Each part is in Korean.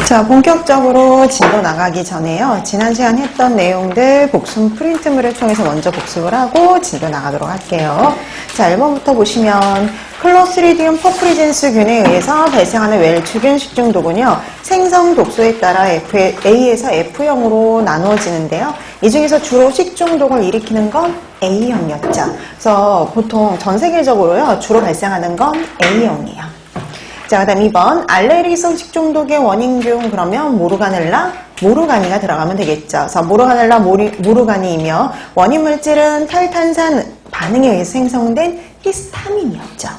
자, 본격적으로 진도 나가기 전에요. 지난 시간 했던 내용들 복습 프린트물을 통해서 먼저 복습을 하고 진도 나가도록 할게요. 자, 1번부터 보시면 클로스리디움 퍼프리젠스균에 의해서 발생하는 웰추균 식중독은요. 생성 독소에 따라 A에서 F형으로 나누어지는데요. 이 중에서 주로 식중독을 일으키는 건 A형이었죠. 그래서 보통 전 세계적으로요. 주로 발생하는 건 A형이에요. 자, 그 다음 2번 알레르기성 식중독의 원인균 그러면 모르가니가 들어가면 되겠죠. 그래서 모르가넬라 모르가니이며 원인 물질은 탈탄산 반응에 의해서 생성된 히스타민이었죠.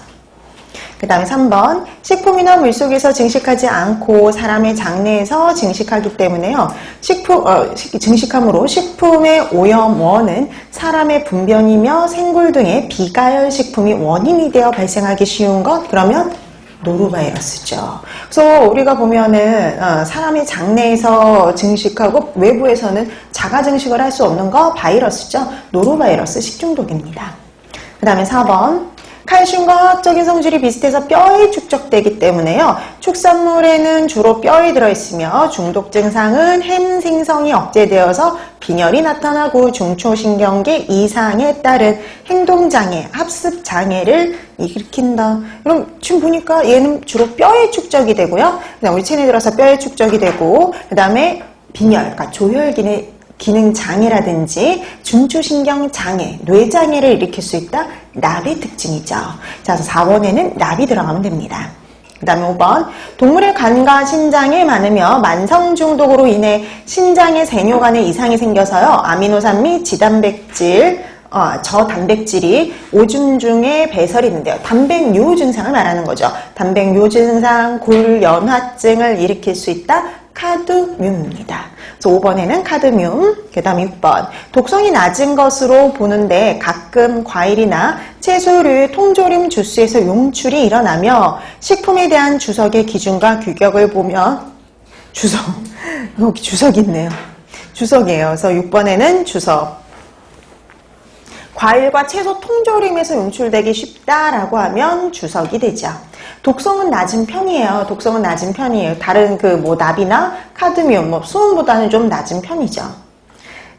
그 다음에 3번 식품이나 물속에서 증식하지 않고 사람의 장내에서 증식하기 때문에요. 증식함으로 식품의 오염원은 사람의 분변이며 생굴 등의 비가열 식품이 원인이 되어 발생하기 쉬운 것 그러면 노로바이러스죠. 그래서 우리가 보면은 사람이 장내에서 증식하고 외부에서는 자가 증식을 할 수 없는 거 바이러스죠. 노로바이러스 식중독입니다. 그 다음에 4번 칼슘과 화학적인 성질이 비슷해서 뼈에 축적되기 때문에요. 축산물에는 주로 뼈에 들어있으며 중독 증상은 햄 생성이 억제되어서 빈혈이 나타나고 중초신경계 이상에 따른 행동장애, 합습장애를 일으킨다. 그럼 지금 보니까 얘는 주로 뼈에 축적이 되고요. 그다음 우리 체내 들어서 뼈에 축적이 되고 그 다음에 빈혈, 그러니까 조혈기능 기능 장애라든지 중추신경 장애, 뇌장애를 일으킬 수 있다. 납의 특징이죠. 자, 4번에는 납이 들어가면 됩니다. 그 다음에 5번 동물의 간과 신장에 많으며 만성 중독으로 인해 신장의 세뇨간에 이상이 생겨서요. 아미노산 및 지단백질, 저단백질이 오줌 중에 배설이 있는데요. 단백뇨 증상을 말하는 거죠. 단백뇨 증상, 골연화증을 일으킬 수 있다. 카드뮴입니다. 그래서 5번에는 카드뮴, 그 다음 6번 독성이 낮은 것으로 보는데 가끔 과일이나 채소류의 통조림 주스에서 용출이 일어나며 식품에 대한 주석의 기준과 규격을 보면 여기 주석이 있네요. 주석이에요. 그래서 6번에는 주석. 과일과 채소 통조림에서 용출되기 쉽다라고 하면 주석이 되죠. 독성은 낮은 편이에요. 독성은 낮은 편이에요. 다른 납이나 카드뮴, 수은보다는 좀 낮은 편이죠.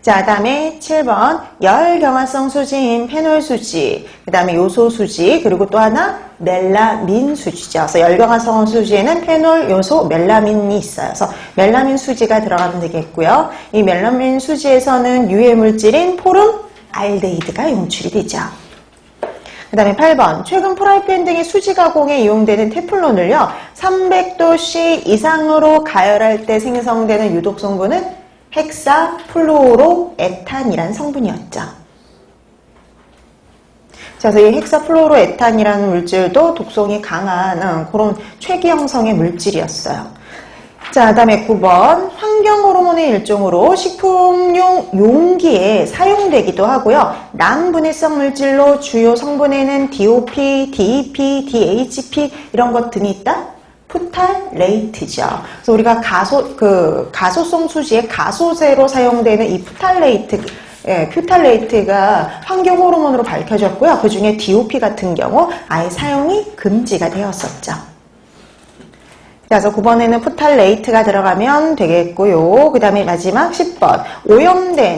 자, 다음에 7번 열경화성 수지인 페놀 수지, 그 다음에 요소 수지, 그리고 또 하나 멜라민 수지죠. 그래서 열경화성 수지에는 페놀, 요소, 멜라민이 있어요. 그래서 멜라민 수지가 들어가면 되겠고요. 이 멜라민 수지에서는 유해 물질인 포름 알데히드가 용출이 되죠. 그 다음에 8번 최근 프라이팬 등의 수지 가공에 이용되는 테플론을요 300도씨 이상으로 가열할 때 생성되는 유독 성분은 헥사플로로에탄이라는 성분이었죠. 자, 그래서 이 헥사플로로에탄이라는 물질도 독성이 강한 그런 최기형성의 물질이었어요. 자, 다음에 9번 환경호르몬의 일종으로 식품용 용기에 사용되기도 하고요. 난분해성 물질로 주요 성분에는 DOP, DEP, DHP 이런 것 등이 있다. 푸탈레이트죠. 그래서 우리가 가소성 수지에 가소제로 사용되는 이 퓨탈레이트가 환경호르몬으로 밝혀졌고요. 그 중에 DOP 같은 경우 아예 사용이 금지가 되었었죠. 그래서 9번에는 푸탈레이트가 들어가면 되겠고요. 그 다음에 마지막 10번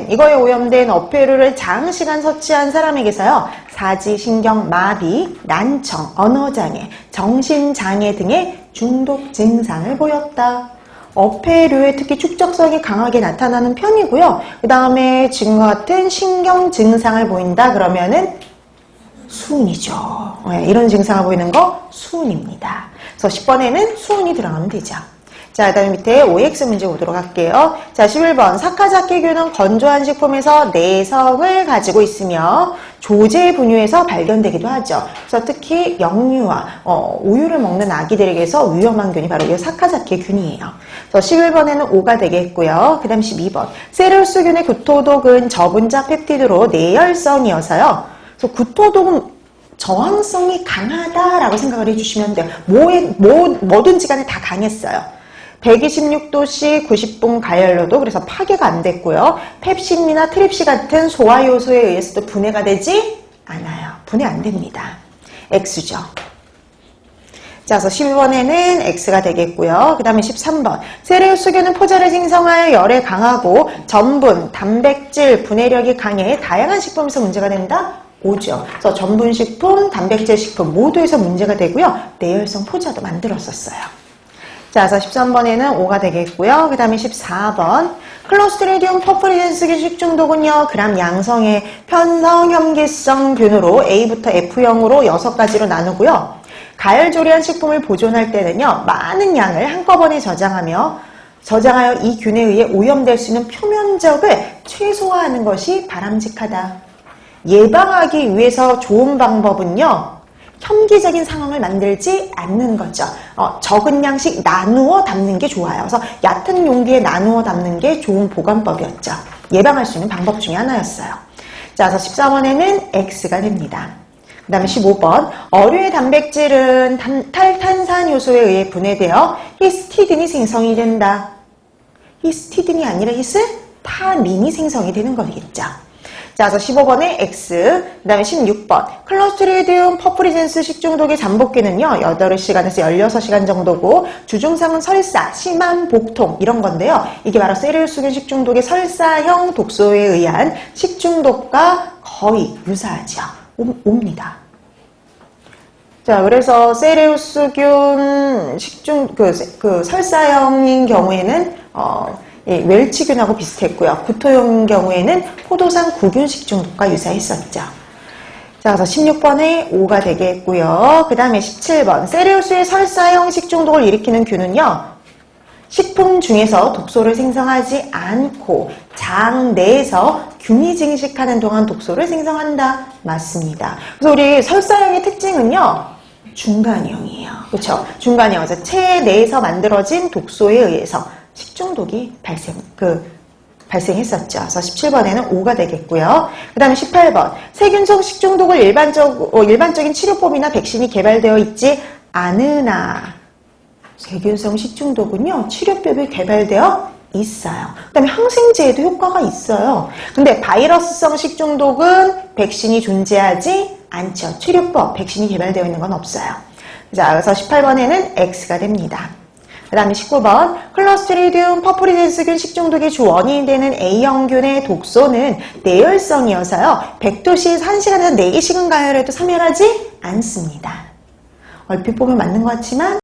이거에 오염된 어패류를 장시간 섭취한 사람에게서요. 사지, 신경, 마비, 난청, 언어장애, 정신장애 등의 중독 증상을 보였다. 어패류에 특히 축적성이 강하게 나타나는 편이고요. 그 다음에 지금과 같은 신경 증상을 보인다 그러면은 수은이죠. 이런 증상을 보이는 거 수은입니다. 그래서 10번에는 수은이 들어가면 되죠. 자, 그 다음에 밑에 OX 문제 보도록 할게요. 자, 11번 사카자키균은 건조한 식품에서 내성을 가지고 있으며 조제 분유에서 발견되기도 하죠. 그래서 특히 영유아, 우유를 먹는 아기들에게서 위험한 균이 바로 이 사카자키균이에요. 그래서 11번에는 O가 되겠고요. 그 다음 12번 세르스균의 구토독은 저분자 펩티드로 내열성이어서요. 그래서 구토독은 저항성이 강하다라고 생각을 해주시면 돼요. 뭐든지 간에 다 강했어요. 126도씨 90분 가열로도 그래서 파괴가 안 됐고요. 펩신이나 트립시 같은 소화 요소에 의해서도 분해가 되지 않아요. 분해 안 됩니다. X죠. 자, 그래서 12번에는 X가 되겠고요. 그 다음에 13번. 세레우스균은 포자를 생성하여 열에 강하고 전분, 단백질, 분해력이 강해 다양한 식품에서 문제가 된다? 오죠. 그래서 전분식품, 단백질식품 모두에서 문제가 되고요. 내열성 포자도 만들었었어요. 자, 그래서 13번에는 5가 되겠고요. 그 다음에 14번. 클로스트리디움 퍼플리젠스균 식중독은요, 그람 양성의 편성 혐기성 균으로 A부터 F형으로 6가지로 나누고요. 가열 조리한 식품을 보존할 때는요, 많은 양을 한꺼번에 저장하여 이 균에 의해 오염될 수 있는 표면적을 최소화하는 것이 바람직하다. 예방하기 위해서 좋은 방법은요, 혐기적인 상황을 만들지 않는 거죠. 적은 양씩 나누어 담는 게 좋아요. 그래서 얕은 용기에 나누어 담는 게 좋은 보관법이었죠. 예방할 수 있는 방법 중에 하나였어요. 자, 그래서 14번에는 X가 됩니다. 그 다음에 15번. 어류의 단백질은 탈탄산 요소에 의해 분해되어 히스티딘이 생성이 된다. 히스티딘이 아니라 히스타민이 생성이 되는 거겠죠. 자, 그래서 15번에 X, 그 다음에 16번. 클로스트리디움 퍼플리젠스 식중독의 잠복기는요, 8시간에서 16시간 정도고, 주증상은 설사, 심한 복통, 이런 건데요. 이게 바로 세레우스균 식중독의 설사형 독소에 의한 식중독과 거의 유사하죠. 옵니다. 자, 그래서 세레우스균 설사형인 경우에는, 웰치균하고 비슷했고요. 구토용 경우에는 포도상 구균 식중독과 유사했었죠. 자, 그래서 16번에 5가 되겠고요. 그 다음에 17번. 세레우스의 설사형 식중독을 일으키는 균은요, 식품 중에서 독소를 생성하지 않고 장 내에서 균이 증식하는 동안 독소를 생성한다. 맞습니다. 그래서 우리 설사형의 특징은요, 중간형이에요. 그렇죠? 중간형. 그래서 체 내에서 만들어진 독소에 의해서 식중독이 발생했었죠. 그래서 17번에는 5가 되겠고요. 그 다음에 18번. 세균성 식중독을 일반적인 치료법이나 백신이 개발되어 있지 않으나, 세균성 식중독은요, 치료법이 개발되어 있어요. 그 다음에 항생제에도 효과가 있어요. 근데 바이러스성 식중독은 백신이 존재하지 않죠. 치료법, 백신이 개발되어 있는 건 없어요. 자, 그래서 18번에는 X가 됩니다. 그 다음에 19번. 클로스트리디움 퍼플리젠스균 식중독의 주 원인이 되는 A형균의 독소는 내열성이어서요, 100도씨 1시간에서 4시간 가열해도 사멸하지 않습니다. 얼핏 보면 맞는 것 같지만